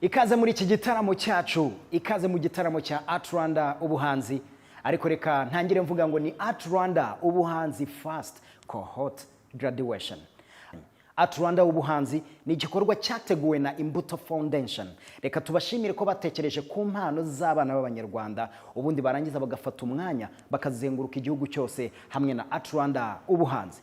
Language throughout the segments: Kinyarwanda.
Ikaze muri iki gitaramo cyacu, ikaze mu gitaramo cya ArtRwanda Ubuhanzi. Ariko reka ntangire mvuga ngo ni ArtRwanda Ubuhanzi First Cohort Graduation. ArtRwanda Ubuhanzi ni igikorwa cyateguwe na Imbuto Foundation. Reka tubashimire ko batekereje ku mpano z'abana b'Abanyarwanda, ubundi barangiza bagafata umwanya bakazenguruka igihugu cyose hamwe na ArtRwanda Ubuhanzi.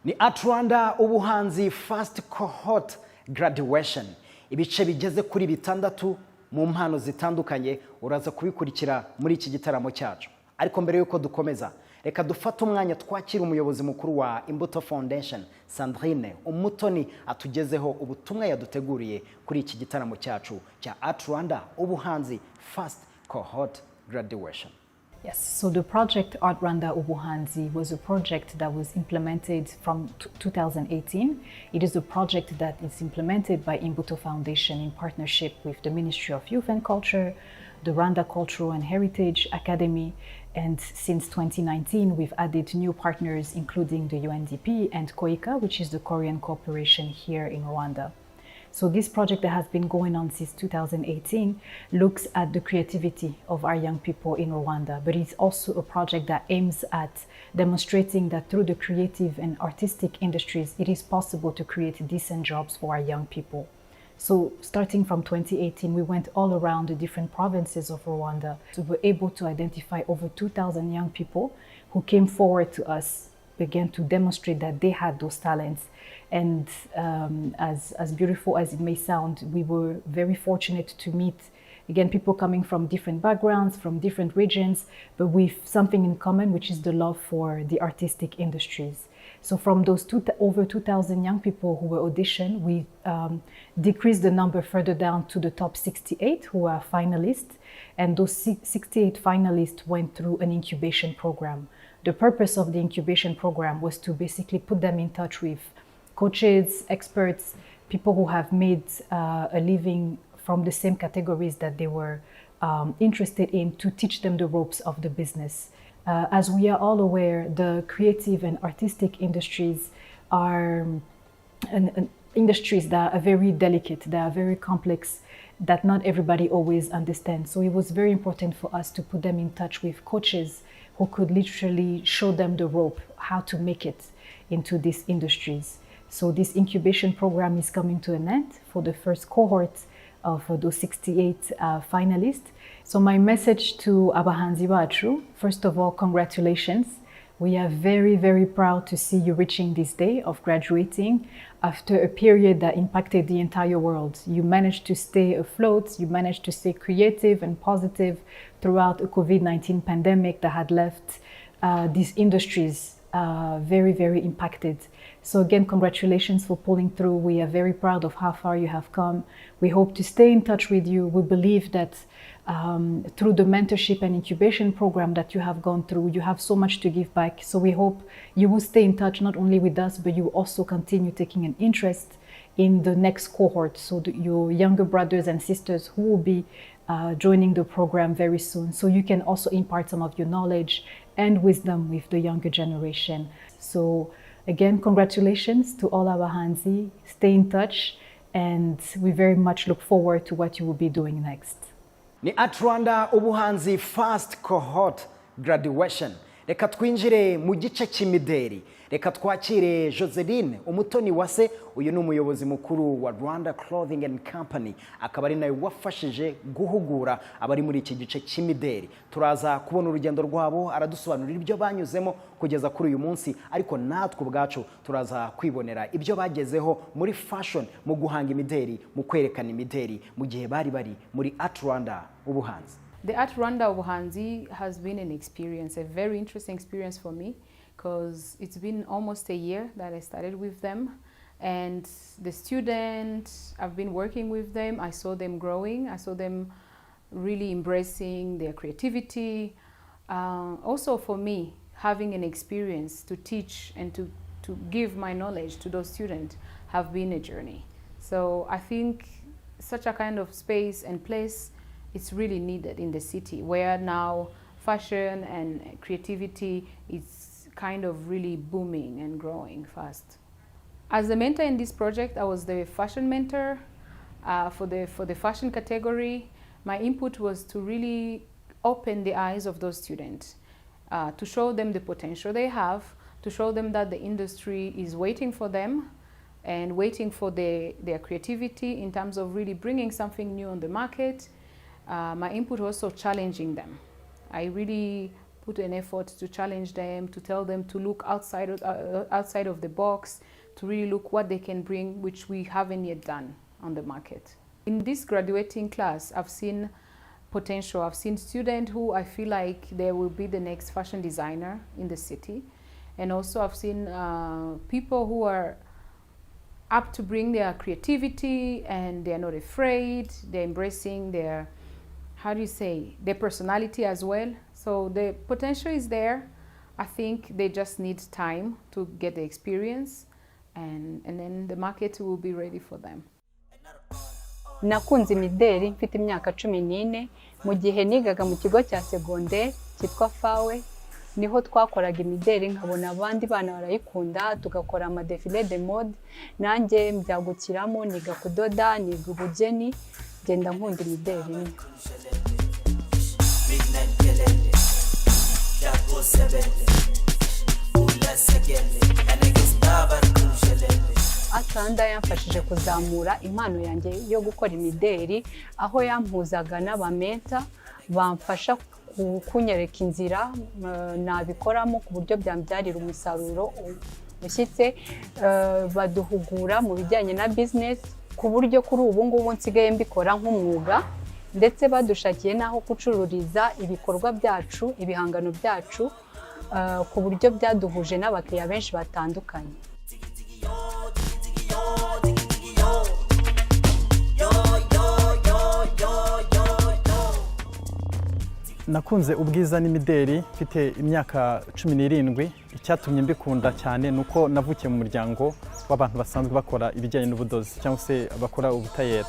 Ni ArtRwanda Ubuhanzi First Cohort Graduation. Ibice bigeze kuri bitandatu mu mpano zitandukanye uraza kubikurikira muri iki gitaramo cyacu. Ariko mbere yuko dukomeza, reka dufate umwanya twakira umuyobozi mukuru wa Imbuto Foundation, Sandrine Umutoni, atugezeho ubutumwa yaduteguriye kuri iki gitaramo cyacu cya ArtRwanda Ubuhanzi First Cohort Graduation. Yes, so the project ArtRwanda Ubuhanzi was a project that was implemented from 2018. It is a project that is implemented by Imbuto Foundation in partnership with the Ministry of Youth and Culture, the Rwanda Cultural and Heritage Academy, and since 2019 we've added new partners including the UNDP and KOICA, which is the Korean corporation here in Rwanda. So this project that has been going on since 2018 looks at the creativity of our young people in Rwanda, but it's also a project that aims at demonstrating that through the creative and artistic industries, it is possible to create decent jobs for our young people. So starting from 2018, we went all around the different provinces of Rwanda. So we were able to identify over 2,000 young people who came forward to us, began to demonstrate that they had those talents. And as beautiful as it may sound, we were very fortunate to meet, again, people coming from different backgrounds, from different regions, but with something in common, which is the love for the artistic industries. So from those over 2,000 young people who were auditioned, we decreased the number further down to the top 68 who are finalists. And those 68 finalists went through an incubation program. The purpose of the incubation program was to basically put them in touch with coaches, experts, people who have made a living from the same categories that they were interested in, to teach them the ropes of the business. As we are all aware, the creative and artistic industries are industries that are very delicate, that are very complex, that not everybody always understands. So it was very important for us to put them in touch with coaches who could literally show them the rope, how to make it into these industries. So this incubation program is coming to an end for the first cohort of those 68 finalists. So my message to Abahanzi bacu, first of all, congratulations. We are very, very proud to see you reaching this day of graduating after a period that impacted the entire world. You managed to stay afloat, you managed to stay creative and positive throughout a COVID-19 pandemic that had left these industries very, very impacted. So again, congratulations for pulling through. We are very proud of how far you have come. We hope to stay in touch with you. We believe that through the mentorship and incubation program that you have gone through, you have so much to give back. So we hope you will stay in touch not only with us, but you will also continue taking an interest in the next cohort. So your younger brothers and sisters who will be joining the program very soon. So you can also impart some of your knowledge and wisdom with the younger generation. So again, congratulations to all our Abahanzi. Stay in touch, and we very much look forward to what you will be doing next. Ni ArtRwanda Ubuhanzi First Cohort Graduation. Reka twinjire mu gice cy'imideri. Reka twakire Joseline Umutoni Wase, uyu ni umuyobozi mukuru wa Rwanda Clothing and Company, akaba ari nawe wafashije guhugura abari muri iki gice cy'imideri. Turaza kubona urugendo rwabo, aradusobanurira ibyo banyuzemo kugeza kuri uyu munsi, ariko natwe ubwacu turaza kwibonera ibyo bagezeho muri fashion, mu guhanga imideri, mu kwerekana imideri mu gihe bari muri ArtRwanda Ubuhanzi. The ArtRwanda Ubuhanzi has been an experience, a very interesting experience for me, because it's been almost a year that I started with them. And the students, I've been working with them, I saw them growing, I saw them really embracing their creativity. Also for me, having an experience to teach and to give my knowledge to those students have been a journey. So I think such a kind of space and place, it's really needed in the city, where now fashion and creativity is kind of really booming and growing fast. As a mentor in this project, I was the fashion mentor. For the fashion category, my input was to really open the eyes of those students, to show them the potential they have, to show them that the industry is waiting for them and waiting for their creativity in terms of really bringing something new on the market. My input was also challenging them. I really put an effort to challenge them, to tell them to look outside of the box, to really look what they can bring, which we haven't yet done on the market. In this graduating class, I've seen potential. I've seen students who I feel like they will be the next fashion designer in the city. And also I've seen people who are up to bring their creativity and they're not afraid, they're embracing their, their personality as well. So the potential is there. I think they just need time to get the experience and then the market will be ready for them. Nakunze imideri mfite imyaka 14 mu gihe nigaga mu kigo cya secondaire cyitwa Fawe, niho twakoraga imideri nkabona abandi bana barayikunda tugakora ama défilé de mode, nanjye mbyagukiramo niga kudoda niga ubugeni genda nkunda imideri. ArtRwanda yamfashije kuzamura impano yanjye yo gukora imideri, aho yampuzaga n'abamenta bamfasha kunyereka inzira nabikoramo ku buryo byambyarira umusaruro ushyitse, baduhugura mu bijyanye na business ku buryo kuri ubu ngubu nsigaye mbikora nk'umwuga, ndetse badushakiye naho gucururiza ibikorwa byacu, ibihangano byacu, ku buryo byaduhuje n'abakiriya benshi batandukanye. Nakunze ubwiza n'imideri mfite imyaka 17. Icyatumye mbikunda cyane nuko navukiye mu muryango w'abantu basanzwe bakora ibijyanye n'ubudozi cyangwa se bakora ubutayeri.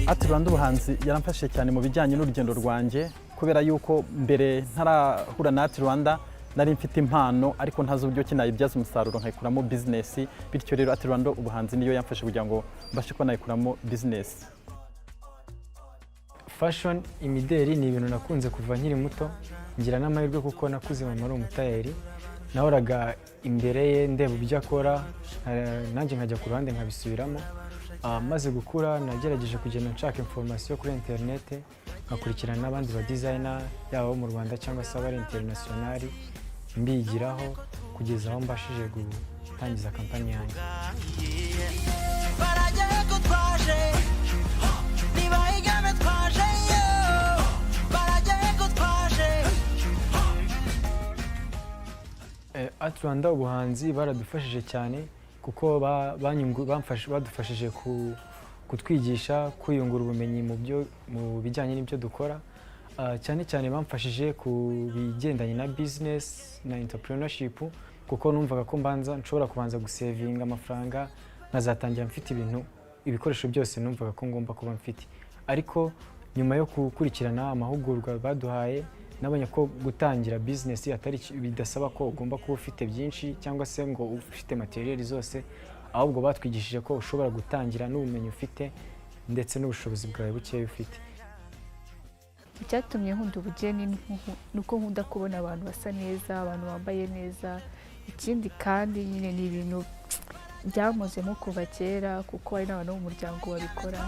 ArtRwanda Ubuhanzi yaramfashije cyane mu bijyanye n'urugendo rwanjye, kubera yuko mbere ntarahura na ArtRwanda nari mfite impano ariko ntazi uburyo kinayibyaza umusaruro nkayikuramo business, bityo rero ArtRwanda Ubuhanzi niyo yamfashe kugira ngo mbashe ko nayikuramo business. Fashion imideri ni ibintu nakunze kuva nkiri muto, ngira n'amahirwe kuko nakuze mama ari umutayeri, nahoraga imbere ye ndeba ibyo akora nanjye nkajya ku ruhande nkabisubiramo. Maze gukura nagerageje kugenda nshaka information kuri internet, nkakurikirana n'abandi ba designer yabo mu Rwanda cyangwa se abari international, mbigiraho kugeza aho mbashije gutangiza kampani yanjye. ArtRwanda Ubuhanzi baradufashije cyane kuko badufashije kutwigisha kwiyungura ubumenyi mu bijyanye n'ibyo dukora, cyane cyane bamfashije ku bigendanye na business na entrepreneurship, kuko numvaga ko nshobora kubanza gusevinga amafaranga nkazatangira mfite ibikoresho byose numvaga ko ngomba kuba mfite. Ariko nyuma yo gukurikirana amahugurwa baduhaye, nabonye ko gutangira business bidasaba ko ugomba kuba ufite byinshi cyangwa se ngo ufite material zose, ahubwo batwigishije ko ushobora gutangira n'ubumenyi ufite ndetse n'ubushobozi bwawe bukeya ufite. Icyatumye nkunda ubugeni nuko nkunda kubona abantu basa neza, abantu bambaye neza. Ikindi kandi nyine ni ibintu byamuzemo kuva kera kuko hari n'abantu mu muryango babikora.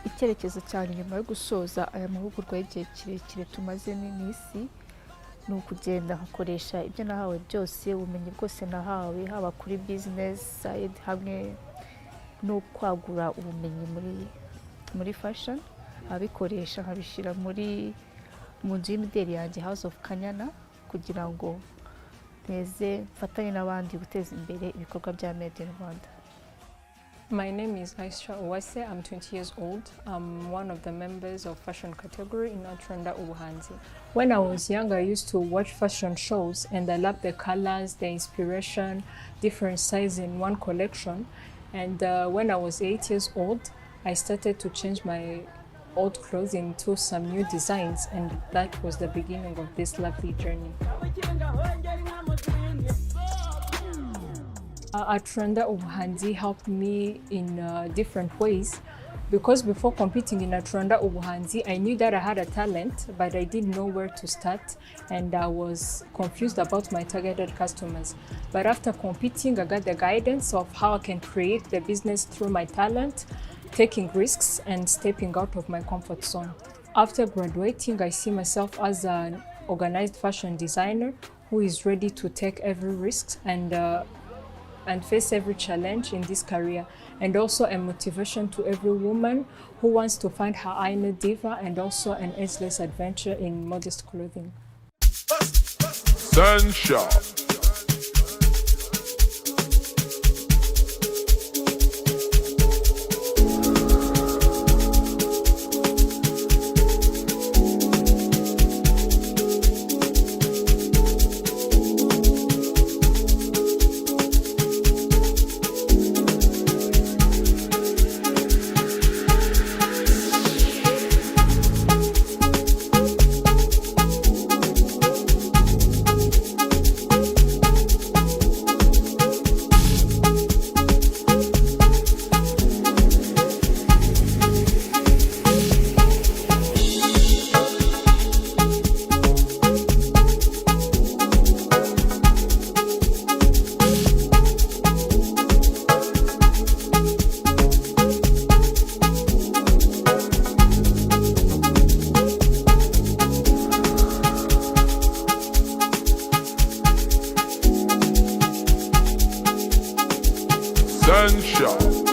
Icyerekezo cyane nyuma yo gusoza aya mahugurwa y'igihe kirekire tumaze n'isi ni ukugenda nkakoresha ibyo nahawe byose, ubumenyi bwose nahawe haba kuri business side hamwe no kwagura ubumenyi muri fashion, abikoresha nkabishyira mu nzu y'imideri yanjye House of Kanyana kugira ngo mfatanye n'abandi guteza imbere ibikorwa bya Made in Rwanda. My name is Aisha Uwase. I'm 20 years old. I'm one of the members of fashion category in ArtRwanda Ubuhanzi. When I was young, I used to watch fashion shows and I loved the colors, the inspiration, different sizes in one collection. And when I was 8 years old, I started to change my old clothes into some new designs, and that was the beginning of this lovely journey. ArtRwanda Ubuhanzi helped me in different ways, because before competing in ArtRwanda Ubuhanzi, I knew that I had a talent, but I didn't know where to start, and I was confused about my targeted customers. But after competing, I got the guidance of how I can create the business through my talent, taking risks and stepping out of my comfort zone. After graduating, I see myself as an organized fashion designer who is ready to take every risk and face every challenge in this career, and also a motivation to every woman who wants to find her inner diva and also an ageless adventure in modest clothing. Sunshine. Sunshine.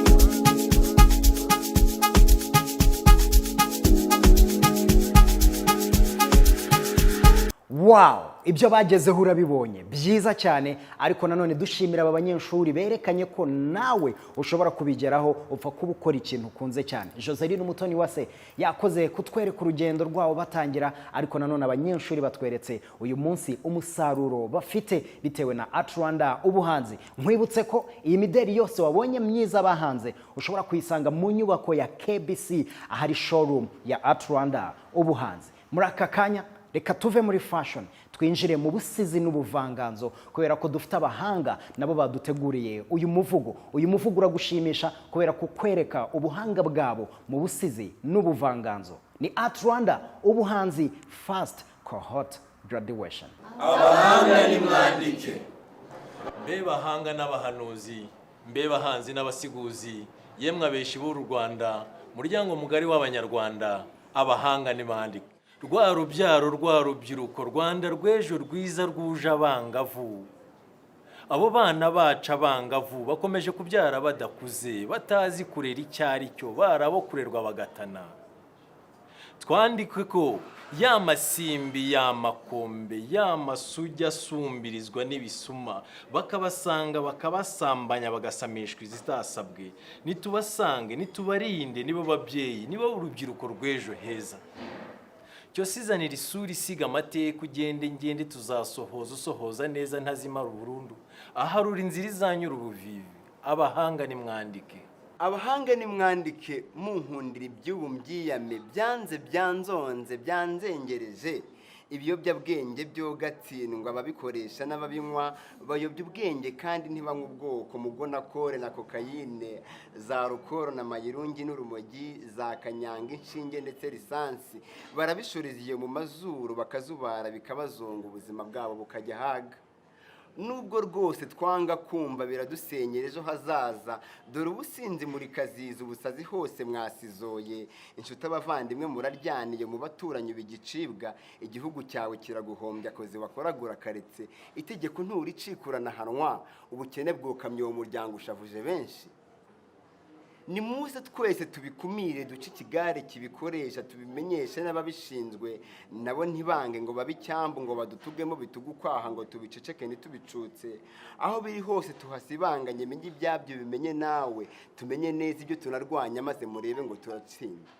Wow, ibyo bagezeho urabibonye byiza cyane, ariko nanone dushimira aba banyeshuri berekanye ko nawe ushobora kubigeraho upfa kuba ukora ikintu ukunze cyane. Joseline Umutoni Uwase yakoze kutwereka urugendo rwabo batangira, ariko nanone abanyeshuri batweretse uyu munsi umusaruro bafite bitewe na ArtRwanda Ubuhanzi. Nkwibutse ko iyi mideli yose wabonye myiza bahanze ushobora kuyisanga mu nyubako ya KBC ahari showroom ya ArtRwanda Ubuhanzi. Muri aka kanya reka tuve muri fashion twinjire mu busizi n'ubuvanganzo, kubera ko dufite abahanga nabo baduteguriye uyu muvugo. Uyu muvugo uragushimisha kubera ko kwereka ubuhanga bwabo mu busizi n'ubuvanganzo. Ni ArtRwanda Ubuhanzi First Cohort Graduation. Abahanga ni mwandike, mbe bahanga n'abahanuzi, mbe bahanzi n'abasiguzi, yemwe abeshi b'u Rwanda, muryango mugari w'abanyarwanda, abahanga ni mwandike. Rwa rubyaro rwa rubyiruko Rwanda rw'ejo rwiza rwuje abangavu. Abo bana baca abangavu bakomeje kubyara badakuze, batazi kurera icyari cyo, barabo kurerwa bagatana. Twandike ko ya masimbi, ya makombe, ya masugi asumbirizwa n'ibisuma, bakabasanga bakabasambanya bagasamishwa izitasabwe. Nitubasange, nitubarinde, nibo babyeyi, nibo urubyiruko rw'ejo heza. Cyo sizanira isuri isiga amateka, ugende ngende tuzasohoza usohoza neza ntazimara burundu. Aharura inzira izanyura ubuvivi, abahanga ni mwandike. Abahanga ni mwandike, munkundira iby'ubu mbyiyame, byanze byanzonze byanzengereje. Ibiyobyabwenge byo gatsindwa, ababikoresha n'ababinywa bayobya ubwenge kandi ntibanywa ubwoko, mugona kore na kokayine, za rukoro na mayirungi n'urumogi, za kanyanga, inshinge ndetse lisansi. Barabishoreza iyo mu mazuru bakazubara bikabazonga, ubuzima bwabo bukajya haga. Nubwo rwose twanga kumva biradusenyera ejo hazaza, dore ubusinzi muri kaziza, ubusazi hose mwasizoye. Inshuti abavandimwe muraryaniye, mu baturanyi bigicibwa, igihugu cyawe kiraguhombya koze wakoragura karetse. Itegeko nturicikurana hanwa, ubukene bwokamye uwo muryango ushavuje benshi. ni muze twese tubikumire duce ikigare kibikoresha tubimenyeshe n'ababishinzwe nabo ntibange ngo babicyambu ngo badutugemo bitugukwaha ngo tubiceceke ntitubicutse aho biri hose tuhasibanganye menye ibyabyo bimenye nawe tumenye neza ibyo tunarwanya maze murebe ngo turatsinda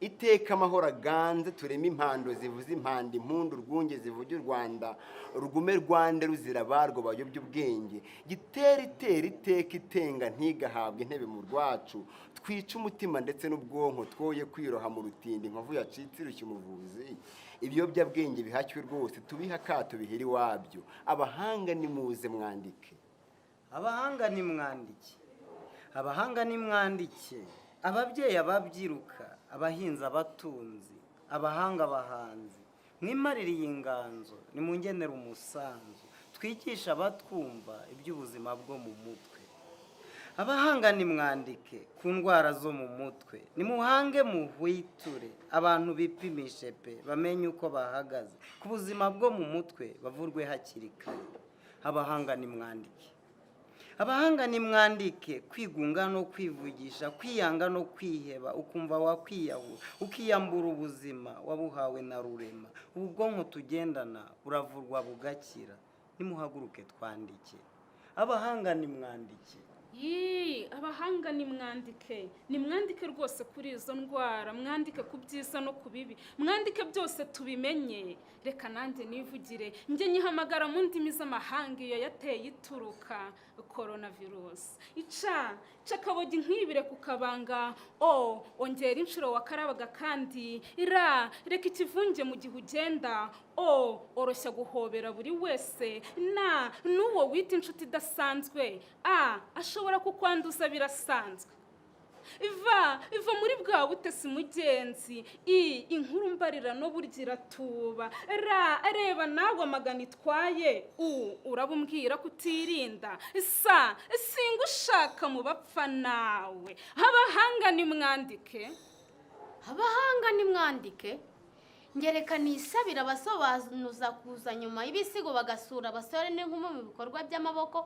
iteka amahoro aganze tureme impando zivuze impanda impundu urwunge zivuge u Rwanda rugume Rwanda ruzira barwo bayobya ubwenge gitera iteka itenga ntigahabwe intebe mu rwacu twica umutima ndetse n'ubwonko twoye kwiroha mu rutindi inkovu yacitse irushya umuvuzi ibiyobyabwenge bihacywe rwose tubiha akato biheri wabyo abahanga nimuze mwandike abahanga nimwandike abahanga nimwandike ababyeyi ababyiruka abahinzi abatunzi abahanga abahanzi mwimaririye inganzo nimungenera umusanzu twigisha abatwumva iby'ubuzima bwo mu mutwe abahanga nimwandike ku ndwara zo mu mutwe nimuhange muhwiture abantu bipimishe pe bamenye uko bahagaze ku buzima bwo mu mutwe bavurwe hakiri kare abahanga nimwandike abahanga nimwandike kwigunga no kwivugisha kwiyanga no kwiheba ukumva wakwiyahura ukiyambura ubuzima wabuhawe na rurema ubu bwonko tugendana buravurwa bugakira nimuhaguruke twandike abahanga nimwandike abahanga nimwandike rwose kuri izo ndwara mwandike ku byiza no ku bibi mwandike byose tubimenye reka nanjye nivugire njye nyihamagara mu ndimi z'amahanga iyo yateye ituruka coronavirus ica akabogi nkibire ku kabanga ongera inshuro wakarabaga kandi reka ikivunge mu gihe ugenda oroshya guhobera buri wese n'uwo wita inshuti idasanzwe ashobora kukwanduza birasanzwe iva muri bwa butesi mugenzi inkuru mbarira no burya iratuba reba nawe amagana itwaye urabumbwira kutirinda singa ushaka mu bapfa nawe abahanga nimwandike ngereka nisabira abasobanuza kuza nyuma y'ibisigo bagasura abasore n'inkumi mu bikorwa by'amaboko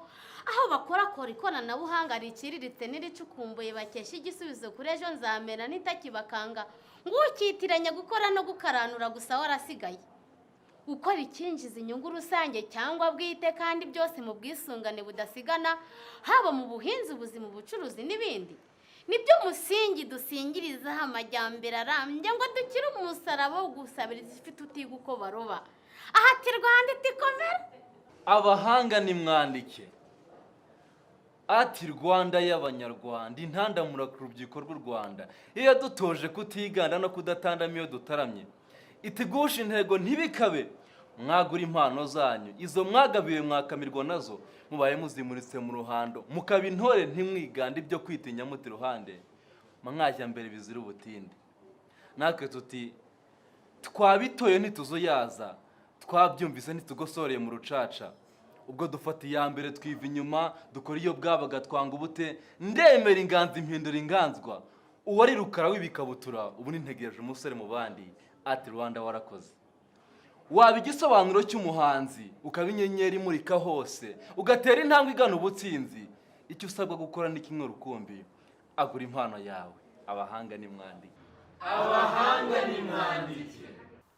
aho bakorakora ikoranabuhanga riciriritse n'iricukumbuye bakesha igisubizo kuri ejo nzamera n'itakibakanga ngukitiranya gukora no gukaranura gusa warasigaye gukora ikinjiza inyungu rusange cyangwa bwite kandi byose mu bwisungane budasigana haba mu buhinzi ubuzima ubucuruzi n'ibindi nibyo musingi dusingirizaho amajyambere arambye ngo dukire umusaraba wo gusabiriza ifite utiga uko baroba ahati Rwanda itikomera abahanga nimwandike ati Rwanda y'abanyarwanda intandamura ku rubyiruko rw'u Rwanda iyo dutoje kutiganda no kudatandama iyo dutaramye itigusha intego ntibikabe mwagura impano zanyu izo mwagabiwe mwakamirwa nazo mubaye muzimuritse mu ruhando mukaba intore ntimwigande ibyo kwitinya muti ruhande mwajya mbere bizira ubutinde natwe tuti twabitoye ntituzuyaza twabyumvise ntitugosoreye mu rucaca ubwo dufata iya mbere twiva inyuma dukora iyo bwabaga twanga ubute ndemera inganzo impindura inganzwa uwari rukara w'ibikabutura ubu nintegereje umusore mu bandi ati Rwanda warakoze waba igisobanuro cy'umuhanzi ukaba inyenyeri imurika hose ugatera intambwe igana ubutsinzi icyo usabwa gukora ni kimwe rukumbi agura impano yawe abahanga nimwandike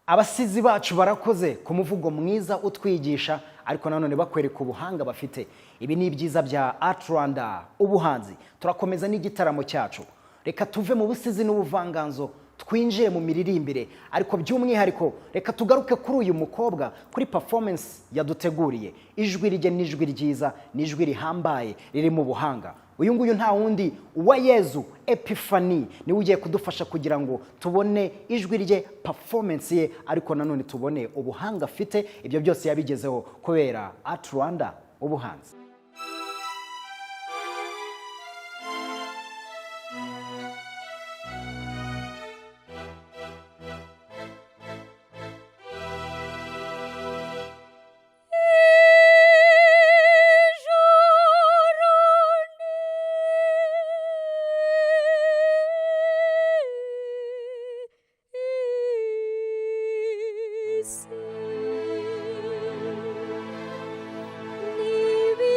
abasizi bacu barakoze ku muvugo mwiza utwigisha ariko nanone bakwereka ubuhanga bafite ibi ni ibyiza bya ArtRwanda Ubuhanzi turakomeza n'igitaramo cyacu reka tuve mu busizi n'ubuvanganzo twinjiye mu miririmbire ariko by'umwihariko reka tugaruke kuri uyu mukobwa kuri performance yaduteguriye ijwi rye n'ijwi ryiza n'ijwi rihambaye riri mu buhanga uyu nguyu nta wundi wa Yezu Epiphany niwe ugiye kudufasha kugira ngo tubone ijwi rye performance ye ariko nanone tubone ubuhanga afite ibyo byose yabigezeho kubera ArtRwanda Ubuhanzi. Nibi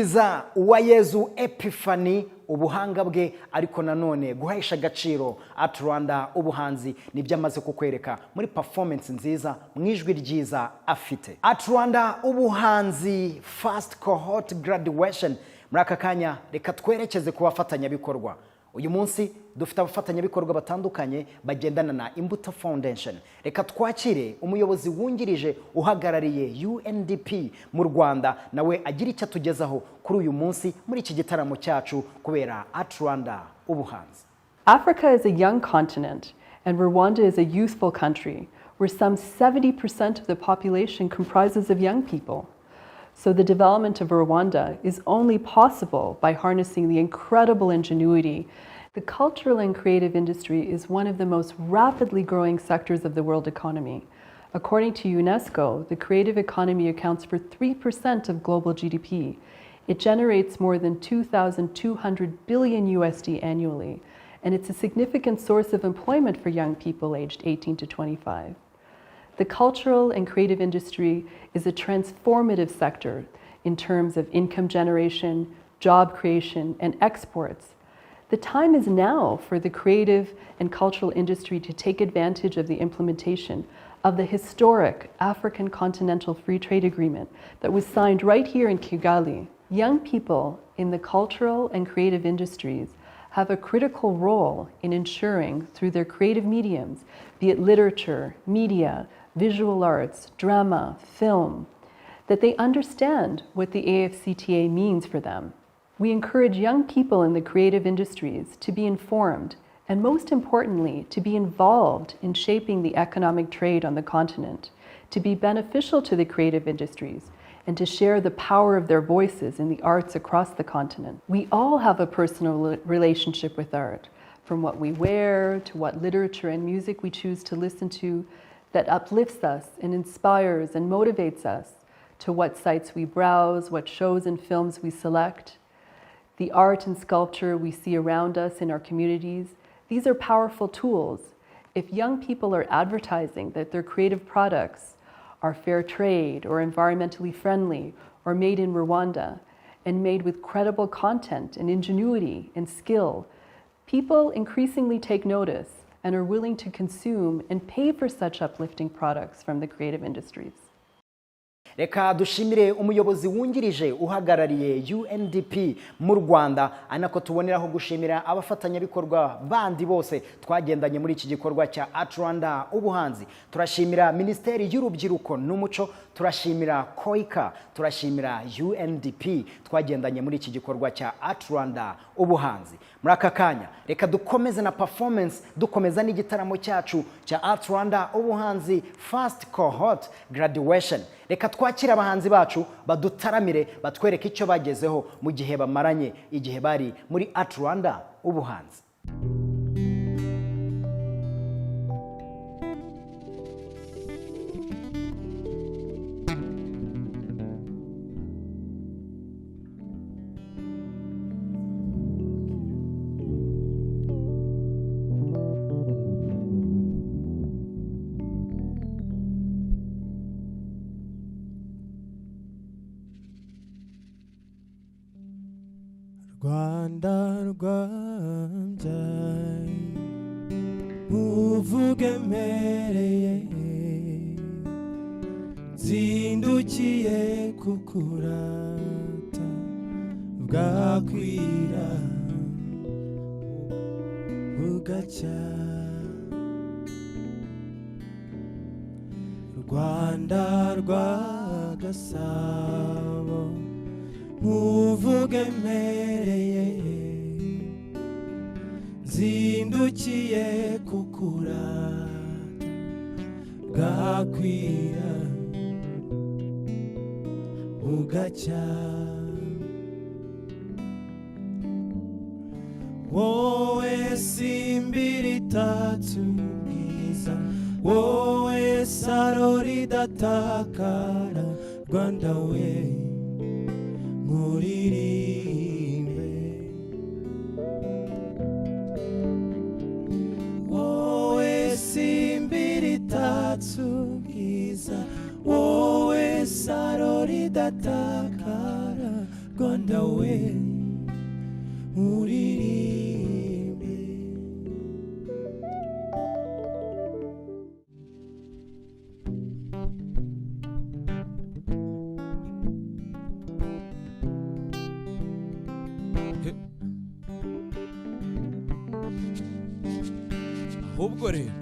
kwizihiza Uwayezu Epiphany, ubuhanga bwe ariko nanone guhesha agaciro ArtRwanda Ubuhanzi nibyo amaze kukwereka muri performance nziza mwijwi ryiza afite. ArtRwanda Ubuhanzi First Cohort Graduation. Muri aka kanya reka twerekeze ku bafatanyabikorwa. Uyu munsi dufite abafatanyabikorwa batandukanye bagendana na Imbuto Foundation. Reka twakire umuyobozi wungirije uhagarariye UNDP mu Rwanda, nawe agira icyo atugezaho kuri uyu munsi muri iki gitaramo cyacu kubera ArtRwanda Ubuhanzi. Africa is a young continent and Rwanda is a youthful country where some 70% of the population comprises of young people. So the development of Rwanda is only possible by harnessing the incredible ingenuity. The cultural and creative industry is one of the most rapidly growing sectors of the world economy. According to UNESCO, the creative economy accounts for 3% of global GDP. It generates more than 2,200 billion USD annually, and it's a significant source of employment for young people aged 18 to 25. The cultural and creative industry is a transformative sector in terms of income generation, job creation, and exports. The time is now for the creative and cultural industry to take advantage of the implementation of the historic African Continental Free Trade Agreement that was signed right here in Kigali. Young people in the cultural and creative industries have a critical role in ensuring through their creative mediums, be it literature, media, visual arts, drama, film, that they understand what the AFCTA means for them. We encourage young people in the creative industries to be informed and, most importantly, to be involved in shaping the economic trade on the continent, to be beneficial to the creative industries, and to share the power of their voices in the arts across the continent. We all have a personal relationship with art, from what we wear to what literature and music we choose to listen to, that uplifts us and inspires and motivates us, to what sites we browse, what shows and films we select, the art and sculpture we see around us in our communities. These are powerful tools. If young people are advertising that their creative products are fair trade or environmentally friendly or made in Rwanda and made with credible content and ingenuity and skill, people increasingly take notice and are willing to consume and pay for such uplifting products from the creative industries. Reka dushimire umuyobozi wungirije uhagarariye UNDP mu Rwanda, anako tuboneraho gushimira abafatanyabikorwa bandi bose twagendanye muri iki gikorwa cya ArtRwanda Ubuhanzi. Turashimira Ministeri y'Urubyiruko n'Umuco, turashimira Koika, turashimira UNDP twagendanye muri iki gikorwa cya ArtRwanda Ubuhanzi. Muri aka kanya reka dukomeze na performance, dukomeza n'igitaramo cyacu cya ArtRwanda Ubuhanzi First Cohort Graduation. Reka twakira abahanzi bacu badutaramire batwereke icyo bagezeho mu gihe bamaranye igihe bari muri ArtRwanda Ubuhanzi. Rwanda rwambyaye uvuge mpereye zindukiye kukurata bwakwira bugacya. Rwanda rwa Gasabo uvuge mpereye zindukiye kukurata bwakwira bugacya. Wowe simbiri itatse ubwiza, wowe saro ridatakara, Rwanda we muririmbe. Wowe simbiri itatse ubwiza, wowe saro ridatakara, Rwanda we uririmbe. ahubwo rero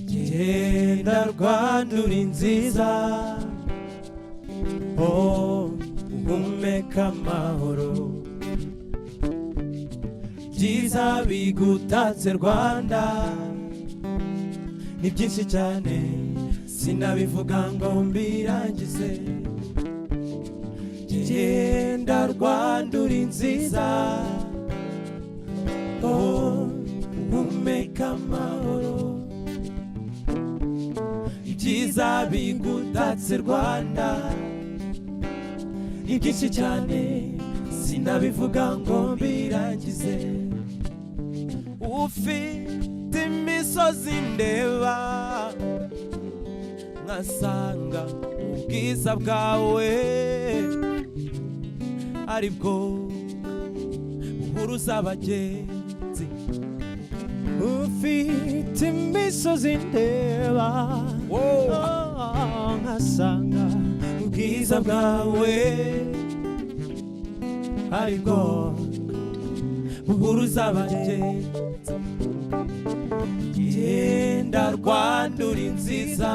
genda Rwanda uri nziza, oh uhumeka amahoro, byiza bigutatse Rwanda ni byinshi cyane sinabivuga ngo mbirangize. Genda Rwanda uri nziza, oh uhumeka amahoro, ibyiza bigutatse Rwanda ni byinshi cyane sinabivuga ngo mbirangize. Ufite imisozi ndeba nkasanga ubwiza bwawe aribwo buhuruza abagenzi. Ufite imisozi ndeba nkasanga ubwiza bwawe aribwo buhuruza abagenzi. Genda Rwanda uri nziza,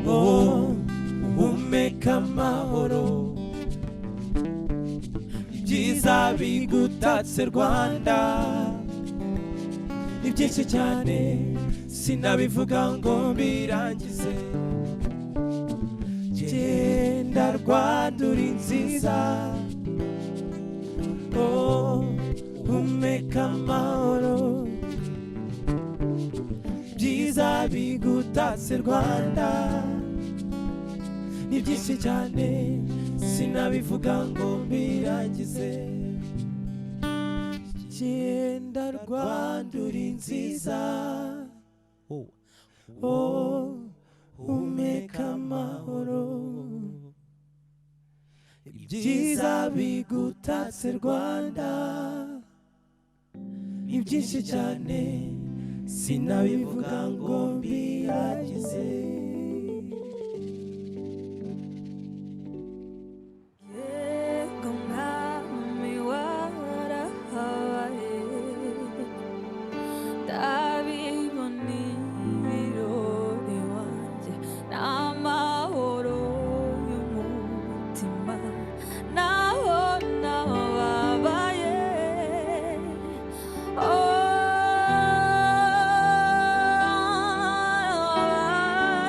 oh uhumeka amahoro, ibyiza bigutatse Rwanda ni byinshi cyane sinabivuga ngo mbirangize. Genda Rwanda uri nziza, oh uhumeka amahoro, byiza bigutatse Rwanda ni byinshi cyane sinabivuga ngo mbirangize. Genda Rwanda uri nziza, oh uhumeka amahoro, ibyiza bigutatse Rwanda ni byinshi cyane sinabivuga ngo mbirangize. Yego mwami warahabaye, ndabibona ibirori wanjye n'amahoro y'umutima, naho nababaye oh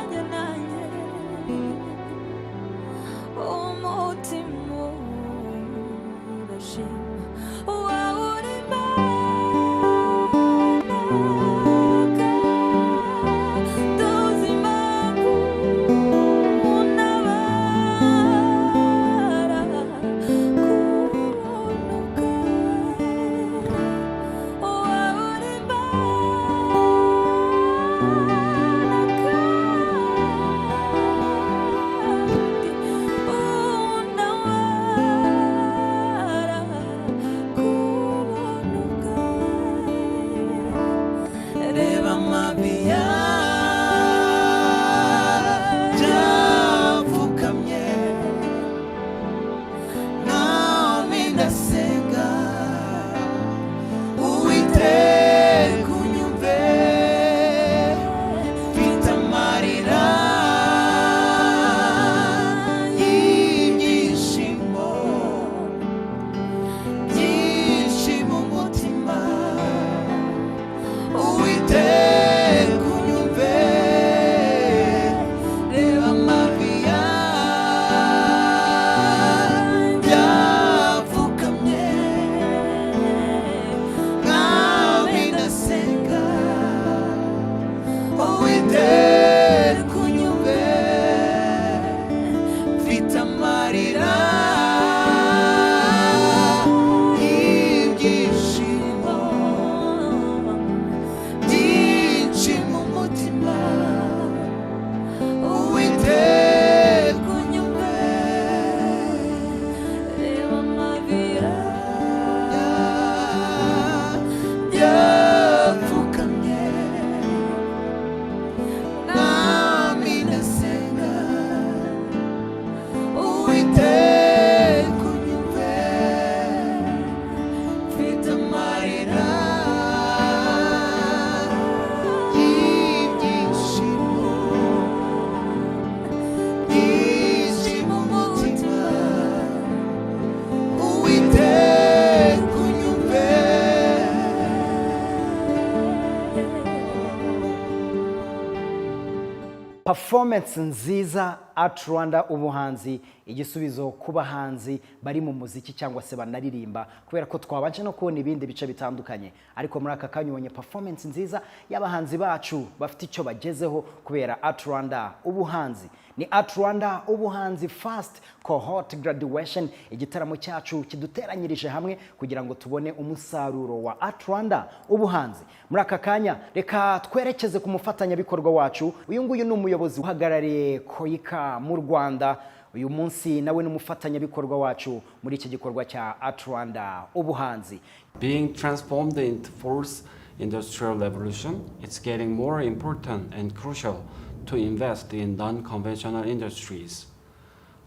performance nziza ArtRwanda Ubuhanzi, igisubizo ku bahanzi bari mu muziki cyangwa se banaririmba, kubera ko twabanje no kubona ibindi bice bitandukanye, ariko muri aka kanya ubonye performance nziza y'abahanzi bacu bafite icyo bagezeho kubera ArtRwanda Ubuhanzi. Ni ArtRwanda Ubuhanzi First Cohort Graduation, igitaramo cyacu kiduteranyirije hamwe kugira ngo tubone umusaruro wa ArtRwanda Ubuhanzi. Muri aka kanya reka twerekeze ku mufatanyabikorwa wacu. Uyu nguyu ni umuyobozi uhagarariye Koika mu Rwanda. Uyu munsi nawe ni umufatanyabikorwa wacu muri iki gikorwa cya ArtRwanda Ubuhanzi. Being transformed into fourth industrial revolution, it's getting more important and crucial to invest in non-conventional industries.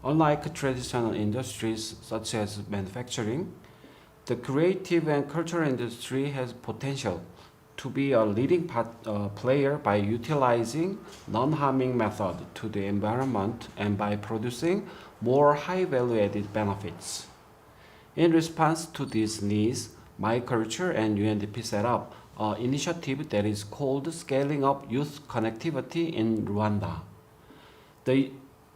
Unlike traditional industries such as manufacturing, the creative and cultural industry has potential to be a leading player by utilizing non-harming method to the environment and by producing more high value-added benefits. In response to these needs, My Culture and UNDP set up an initiative that is called Scaling Up Youth Connectivity in Rwanda. The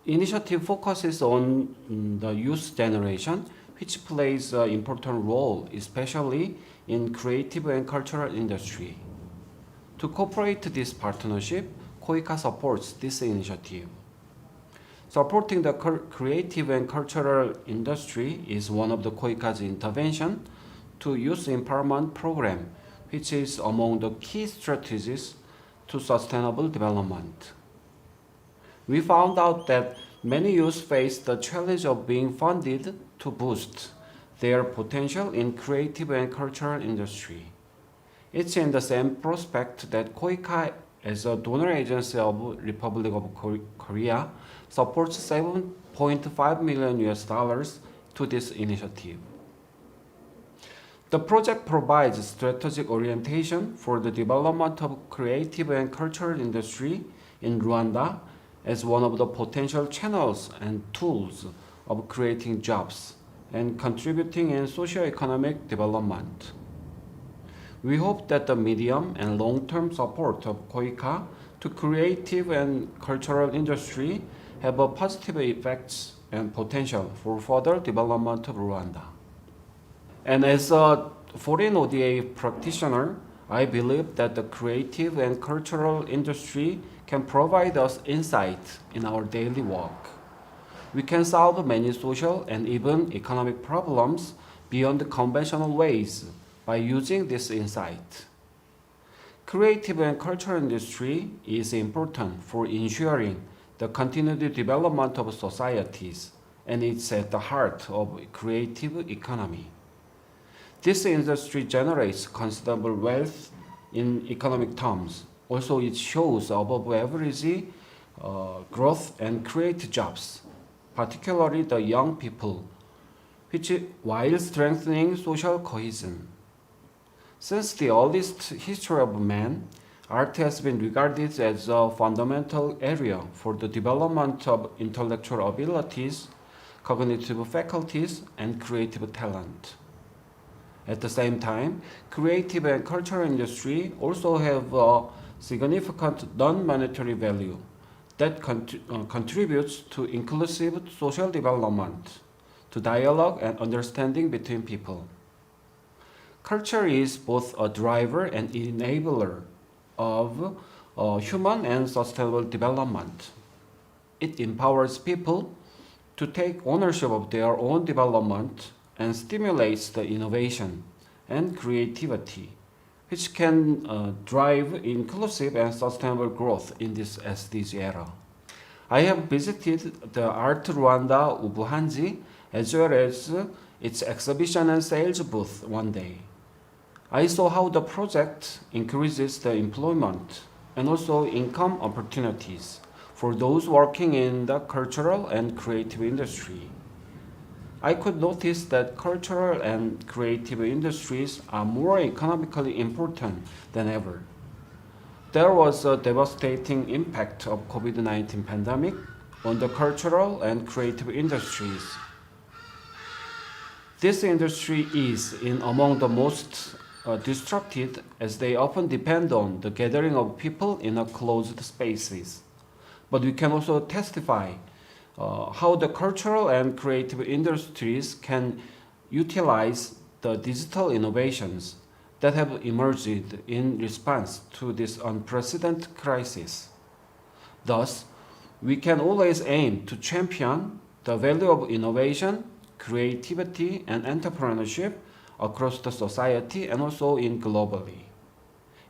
initiative focuses on the youth generation, which plays an important role, especially in creative and cultural industry. To cooperate this partnership, Koika supports this initiative. Supporting the creative and cultural industry is one of the Koika's intervention to youth empowerment program, which is among the key strategies to sustainable development. We found out that many youth face the challenge of being funded to boost their potential in creative and cultural industry. It's in the same prospect that Koika, as a donor agency of Republic of Korea, supports $7.5 million to this initiative. The project provides strategic orientation for the development of creative and cultural industry in Rwanda as one of the potential channels and tools of creating jobs and contributing in socio-economic development. We hope that the medium and long-term support of Koika to creative and cultural industry have a positive effects and potential for further development of Rwanda. And as a foreign ODA practitioner, I believe that the creative and cultural industry can provide us insight in our daily work. We can solve many social and even economic problems beyond conventional ways by using this insight. Creative and cultural industry is important for ensuring the continued development of societies, and it's at the heart of creative economy. This industry generates considerable wealth in economic terms. Also, it shows above average growth and create jobs, particularly the young people, which while strengthening social cohesion. Since the earliest history of man, art has been regarded as a fundamental area for the development of intellectual abilities, cognitive faculties, and creative talent. At the same time, creative and cultural industry also have a significant non-monetary value that contributes to inclusive social development, to dialogue and understanding between people. Culture is both a driver and enabler of human and sustainable development. It empowers people to take ownership of their own development and stimulates the innovation and creativity, which can drive inclusive and sustainable growth in this SDG era. I have visited the ArtRwanda Ubuhanzi as well as its exhibition and sales booth one day. I saw how the project increases the employment and also income opportunities for those working in the cultural and creative industry. I could notice that cultural and creative industries are more economically important than ever. There was a devastating impact of COVID-19 pandemic on the cultural and creative industries. This industry is in among the most disrupted as they often depend on the gathering of people in a closed spaces. but we can also testify how the cultural and creative industries can utilize the digital innovations that have emerged in response to this unprecedented crisis. Thus, we can always aim to champion the value of innovation, creativity, and entrepreneurship across the society and also in globally.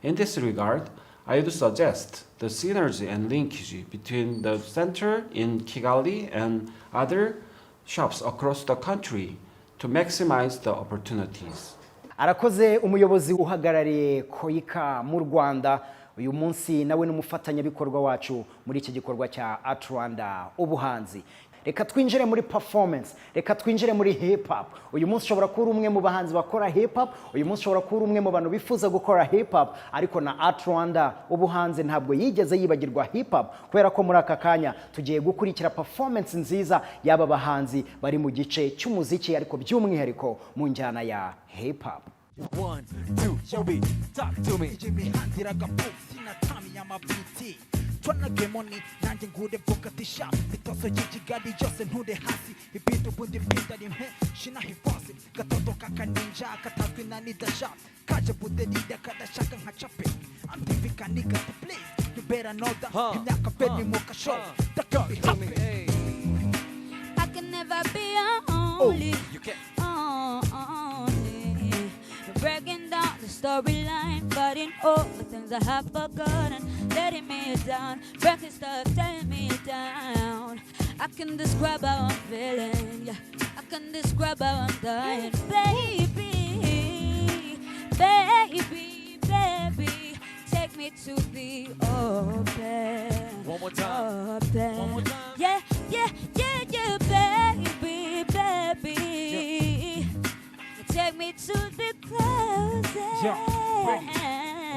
In this regard, I would suggest the synergy and linkage between the center in Kigali and other shops across the country to maximize the opportunities. Arakoze umuyobozi uhagarariye Koika mu Rwanda, uyu munsi nawe n'umufatanyabikorwa wacu muri iki gikorwa cya ArtRwanda Ubuhanzi. Reka twinjire muri performance, reka twinjire muri hip hop. Uyu munsi ushobora kuba umwe mu bahanzi bakora hip hop, uyu munsi ushobora kuba umwe mu bantu bifuza gukora hip hop, ariko na ArtRwanda Ubuhanzi ntabwo yigeze yibagirwa hip hop, kubera ko muri aka kanya tugiye gukurikira performance nziza y'aba bahanzi bari mu gice cy'umuziki ariko by'umwihariko mu njyana ya hip hop. 1, 2, Shelby, talk to me. Jimmy handiraga books in a tummy, I'm a BT. Tryna get money, nanjye ngude vukatisha bitoso y'Ikigali yose ntude hasi ibintu bundi binda rimwe shina hipasi gatoto kakaninja katazwi na nidasha kaje buderida kadashaka nka chape antifika nigga to please you better know that imyaka beni muka show that can be happy. I can never be only you can breaking down the storyline, but in all the things I have forgotten, letting me down, breaking stuff, tearing me down. I can describe how I'm feeling, yeah. I can describe how I'm dying, baby, baby, baby. Take me to the open. One more time. Open. One more time. Yeah, yeah, yeah, yeah, baby, baby. Yeah. Take me to the closet. Yeah, ready.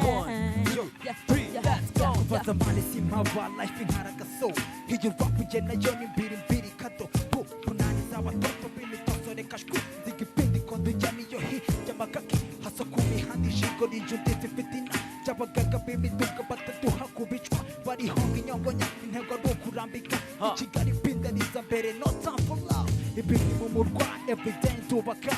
1, 2, 3, let's go. Fata mali simava life inharaka so. Hiji rap ujena yoni mbiri kato. Punani za watoto bimi tosore kashku. Zigipindi kondo jani yohi jamakaki. Haso kumi handi shiko ni jundisi fitina. Jabagaga bimi duka batatu haku bichwa. Bari hongi nyongonya intego rukurambika. Ikigali pinda nizambere no time for love. Ibini mumurwa everyday ntubaka.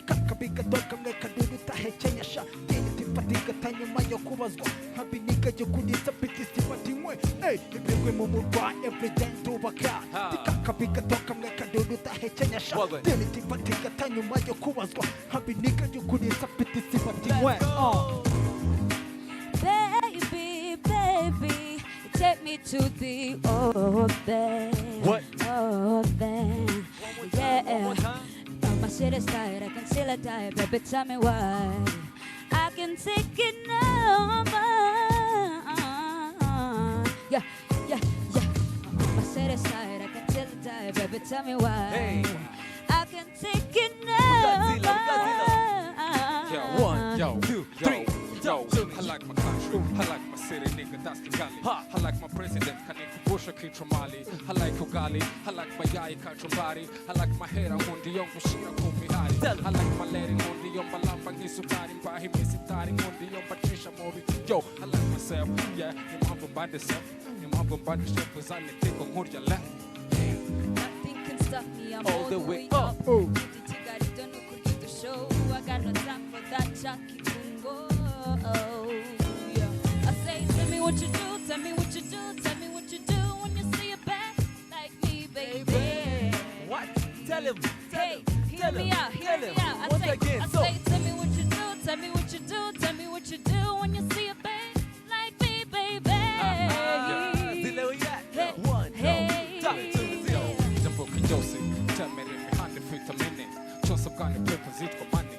Kakabiga doka mwe kaduru tahekenya sha dini tifatika tanyuma yo kubazwa habiniga yo kunisa biti sifatimwe ibigwe mu murwa everyday tubaka kakabiga doka mwe kaduru tahekenya sha dini tifatika tanyuma yo kubazwa habiniga yo kunisa biti sifatimwe. Baby, baby, take me to the open. What? Open. Yeah. My shit is tired, I can still a die, baby, tell me why I can take it no more. Yeah, yeah, yeah. My shit is tired, I can still a die, baby, tell me why I can take it no more. Yo, 1, yo, 2, 3. Yo, I like my country, I like my city, nigga, that's the gully. I like my president, Kaneko Kitramali. I like Ugali, I like my yai Kachumbari. I like my hair, Mundi Yong Mushira Kumihari. I like my lady, Mundi Yong Balamba Nisutari, Bahi Misitari, Mundi Yong Patricia Mobi. Yo, I like myself, yeah, you mom from Bandisef. You mom from Bandisef was on the thick of Murja left. Nothing can stop me, I'm all the way up. I got no time for that Jackie Kungo. Yeah. I say, tell me what you do, tell me what you do, tell me what you do when you see a back like me, baby. What? Tell him. Hey, hear me out, hear me out. I say, tell me what you do, tell me what you do, tell me what you do when you see a back like me, baby. Hey, 1, hey. Talk to me, yo. Jambo Kijosi, tell me that behind the feet a minute. Joseph Gani papers it for money.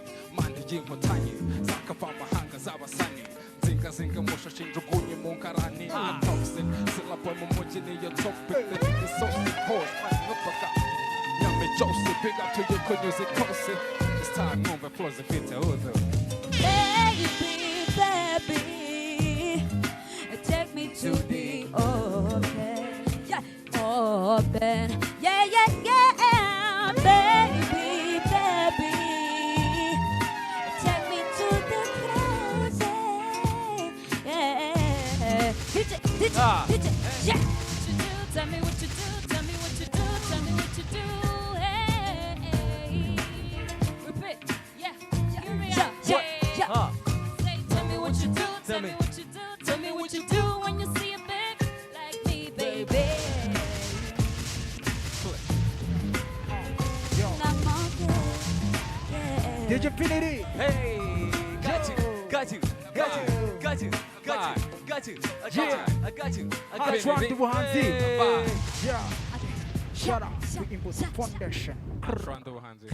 Jingo tanye saka pa mahanga za basani zinga mosha shinjugunye munkarani I'm toxic sila boy momoji ni your topic that is so sick horse fighting up a cut Yummy Josie big up to you could use it cozy this time moving floors if it's a other baby baby take me to the open yeah open yeah yeah yeah baby baby yeah. Tell me what you do, tell me what you do, tell me what you do. Hey, repeat, yeah, give me a yeah. Say, tell me what you do, tell me what you do, tell me what you do when you see a baby like me, baby. Did you feel it? Hey, got you, got you, got you, got you, got you, got you, I got you, I got you, I got you. ArtRwanda Ubuhanzi. Yeah. Shout out to Input Foundation. ArtRwanda Ubuhanzi.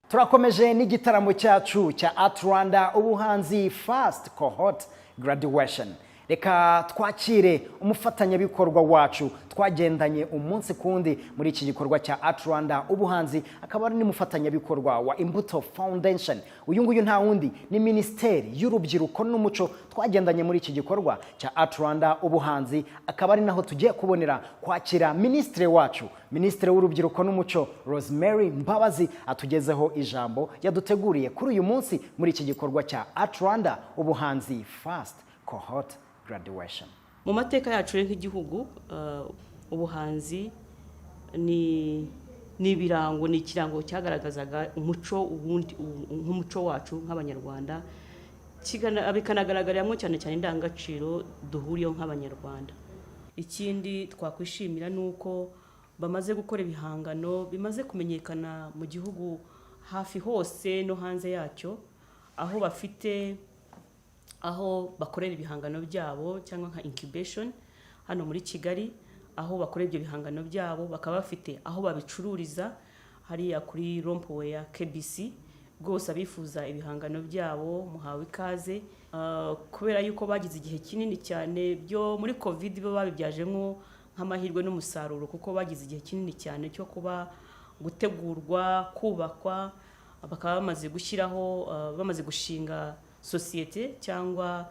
Turakomeje n'igitaramo cyacu cya ArtRwanda Ubuhanzi First Cohort Graduation. Reka twakire umufatanyabikorwa wacu twagendanye umunsi kundi muri iki gikorwa cya ArtRwanda Ubuhanzi, akaba ari n'umufatanyabikorwa wa Imbuto Foundation. Uyu nguyu nta wundi ni Minisiteri y'Urubyiruko n'Umuco. Twagendanye muri iki gikorwa cya ArtRwanda Ubuhanzi, akaba ari naho tugiye kubonera kwakira Minisitiri wacu, Minisitiri w'Urubyiruko n'Umuco Rosemary Mbabazi, atugezeho ijambo yaduteguriye kuri uyu munsi muri iki gikorwa cya ArtRwanda Ubuhanzi First Cohort Graduation. Mu mateka yacu nk'igihugu, ubuhanzi ni ibirango, ni ikirango cyagaragazaga umuco ubundi nk'umuco wacu nk'abanyarwanda, bikanagaragaramo cyane cyane indangagaciro duhuriyeho nk'abanyarwanda. Ikindi twakwishimira nuko bamaze gukora ibihangano bimaze kumenyekana mu gihugu hafi hose no hanze yacyo, aho bakorera ibihangano byabo cyangwa nka incubation hano muri Kigali, aho bakorera ibyo bihangano byabo bakaba bafite aho babicururiza hariya kuri rompowe ya KBC. Rwose abifuza ibihangano byabo muhawe ikaze, kubera yuko bagize igihe kinini cyane byo muri covid bo babibyajemo nk'amahirwe n'umusaruro, kuko bagize igihe kinini cyane cyo kuba gutegurwa, kubakwa, bakaba bamaze gushyiraho bamaze gushinga societe cyangwa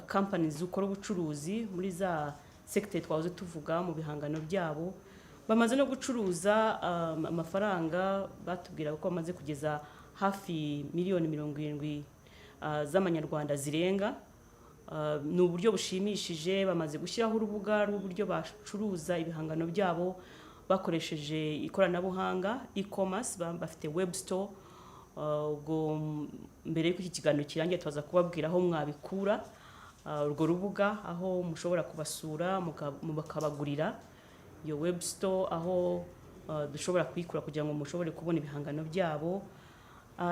companies zikora ubucuruzi muri za sector twahoze tuvuga mu bihangano byabo. Bamaze no gucuruza amafaranga, batubwira ko bamaze kugeza hafi miliyoni 70 z'amanyarwanda zirenga. Ni uburyo bushimishije. Bamaze gushyiraho urubuga rw'uburyo bacuruza ibihangano byabo bakoresheje ikoranabuhanga, e-commerce. Bafite web store. Ubwo mbere y'uko iki kiganiro kirangiye tuza kubabwira aho mwabikura urwo rubuga, aho mushobora kubasura mukabagurira iyo web store, aho dushobora kuyikura kugira ngo mushobore kubona ibihangano byabo.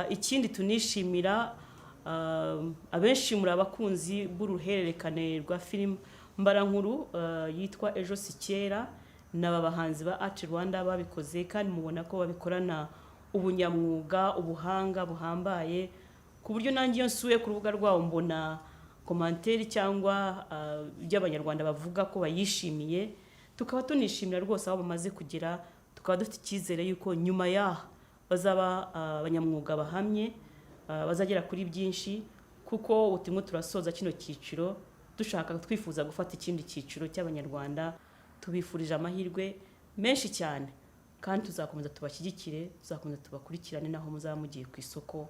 Ikindi tunishimira, abenshi muri abakunzi b'uruhererekane rwa film mbarankuru yitwa Ejo Sikera, n'aba bahanzi ba ArtRwanda babikoze, kandi mubona ko babikorana ubunyamwuga, ubuhanga buhambaye, ku buryo nanjye iyo nsuye ku rubuga rwabo mbona komanteri cyangwa by'abanyarwanda bavuga ko bayishimiye. Tukaba tunishimira rwose aho bamaze kugera, tukaba dufite icyizere yuko nyuma yaho bazaba abanyamwuga bahamye, bazagera kuri byinshi, kuko utimwe turasoza kino cyiciro dushaka twifuza gufata ikindi cyiciro cy'abanyarwanda. Tubifurije amahirwe menshi cyane, kandi tuzakomeza tubashyigikire, tuzakomeza tubakurikirane naho muzaba mugiye ku isoko,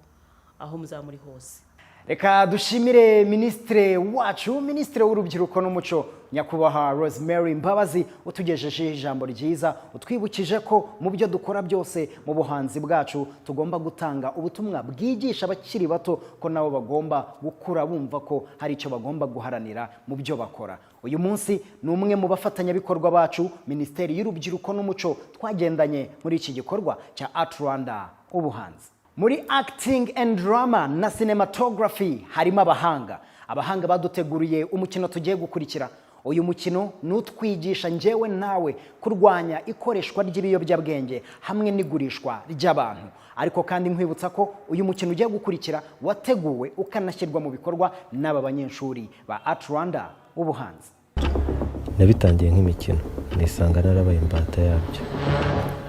aho muzaba muri hose. Reka dushimire Minisitiri wacu, Minisitiri w'Urubyiruko n'Umuco, Nyakubahwa Rosemary Mbabazi, utugejeje ijambo ryiza, utwibukije ko mu byo dukora byose mu buhanzi bwacu tugomba gutanga ubutumwa bwigisha abakiri bato ko nabo bagomba gukura bumva ko hari icyo bagomba guharanira mu byo bakora. Uyu munsi ni umwe mu bafatanyabikorwa bacu, Minisiteri y'Urubyiruko n'Umuco, twagendanye muri iki gikorwa cya ArtRwanda Ubuhanzi. Muri acting and drama na cinematography harimo abahanga baduteguriye umukino tugiye gukurikira. Uyu mukino nutwigisha njyewe nawe kurwanya ikoreshwa ry'ibiyobyabwenge hamwe n'igurishwa ry'abantu. Ariko kandi nkwibutsa ko uyu mukino ugiye gukurikira wateguwe ukanashyirwa mu bikorwa n'aba banyeshuri ba ArtRwanda Ubuhanzi. Nabitangiye nk'imikino, nisanga narabaye imbata yabyo.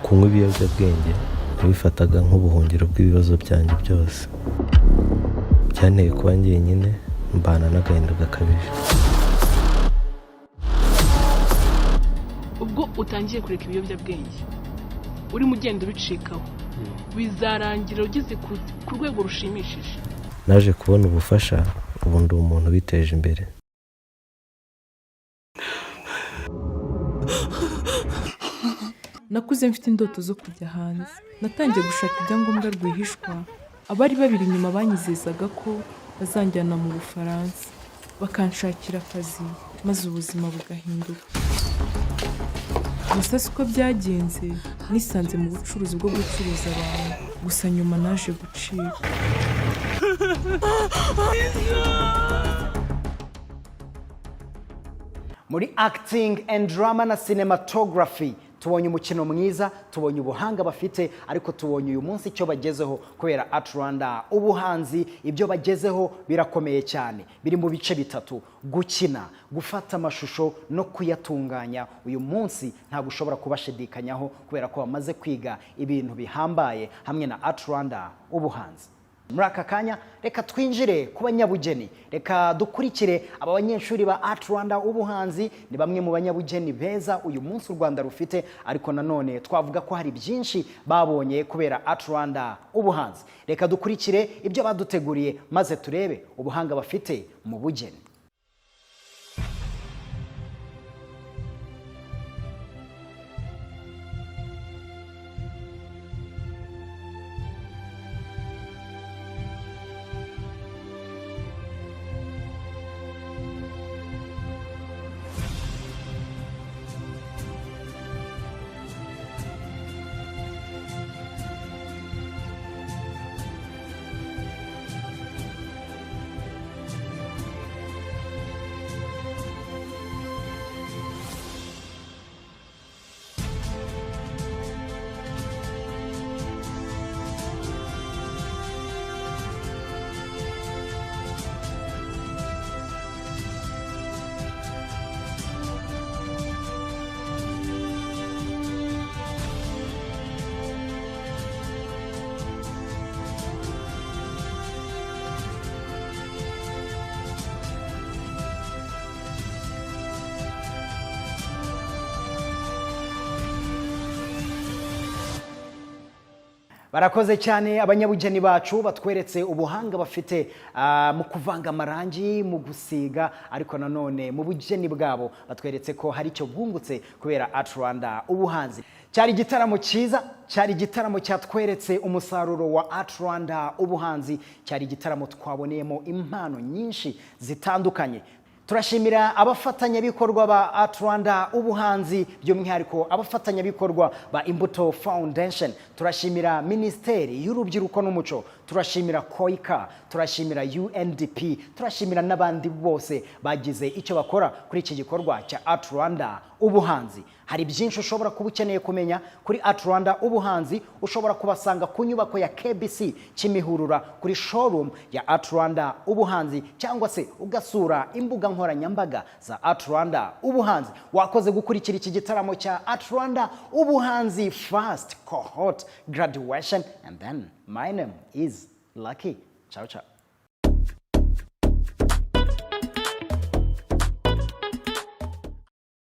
Kunywa ibiyobyabwenge nabifataga nk'ubuhungiro bw'ibibazo byanjye byose. Byanteye kuba njyenyine, mbana n'agahinda gakabije. Ubwo utangiye kureka ibiyobyabwenge, urimo ugenda ubicikaho, bizarangira ugeze ku rwego rushimishije. Naje kubona ubufasha, ubu ndi umuntu biteje imbere. nakuze mfite indoto zo kujya hanze, natangiye gushaka ibyangombwa rwihishwa. Abari babiri inyuma banyizezaga ko bazanjyana mu Bufaransa bakanshakira akazi maze ubuzima bugahinduka. Gusa siko byagenze, nisanze mu bucuruzi bwo gucuruza abantu, gusa nyuma naje gucika. Muri acting and drama na cinematography tubonye umukino mwiza, tubonye ubuhanga bafite, ariko tubonye uyu munsi icyo bagezeho kubera ArtRwanda Ubuhanzi. Ibyo bagezeho birakomeye cyane, biri mu bice bitatu: gukina, gufata amashusho no kuyatunganya. Uyu munsi ntabwo ushobora kubashidikanyaho kubera ko bamaze kwiga ibintu bihambaye hamwe na ArtRwanda Ubuhanzi. Muri aka kanya reka twinjire ku banyabugeni, reka dukurikire aba banyeshuri ba ArtRwanda Ubuhanzi. Ni bamwe mu banyabugeni beza uyu munsi u Rwanda rufite, ariko nanone twavuga ko hari byinshi babonye kubera ArtRwanda Ubuhanzi. Reka dukurikire ibyo baduteguriye maze turebe ubuhanga bafite mu bugeni. Barakoze cyane abanyabugeni bacu, batweretse ubuhanga bafite mu kuvanga amarangi, mu gusiga, ariko nanone mu bugeni bwabo batweretse ko hari icyo bwungutse kubera ArtRwanda Ubuhanzi. Cyari igitaramo cyiza, cyari igitaramo cyatweretse umusaruro wa ArtRwanda Ubuhanzi, cyari igitaramo twaboneyemo impano nyinshi zitandukanye. Turashimira abafatanyabikorwa ba ArtRwanda Ubuhanzi, by'umwihariko abafatanyabikorwa ba Imbuto Foundation. Turashimira Minisiteri y'Urubyiruko n'Umuco, turashimira Koika, turashimira UNDP, turashimira n'abandi bose bagize icyo bakora kuri iki gikorwa cya ArtRwanda Ubuhanzi. Hari byinshi ushobora kuba ukeneye kumenya kuri ArtRwanda Ubuhanzi. Ushobora kubasanga ku nyubako ya KBC Kimihurura kuri showroom ya ArtRwanda Ubuhanzi, cyangwa se ugasura imbuga nkoranyambaga za ArtRwanda Ubuhanzi. Wakoze gukurikira iki gitaramo cya ArtRwanda Ubuhanzi First Cohort Graduation, and then my name is Lucky. Ciao ciao.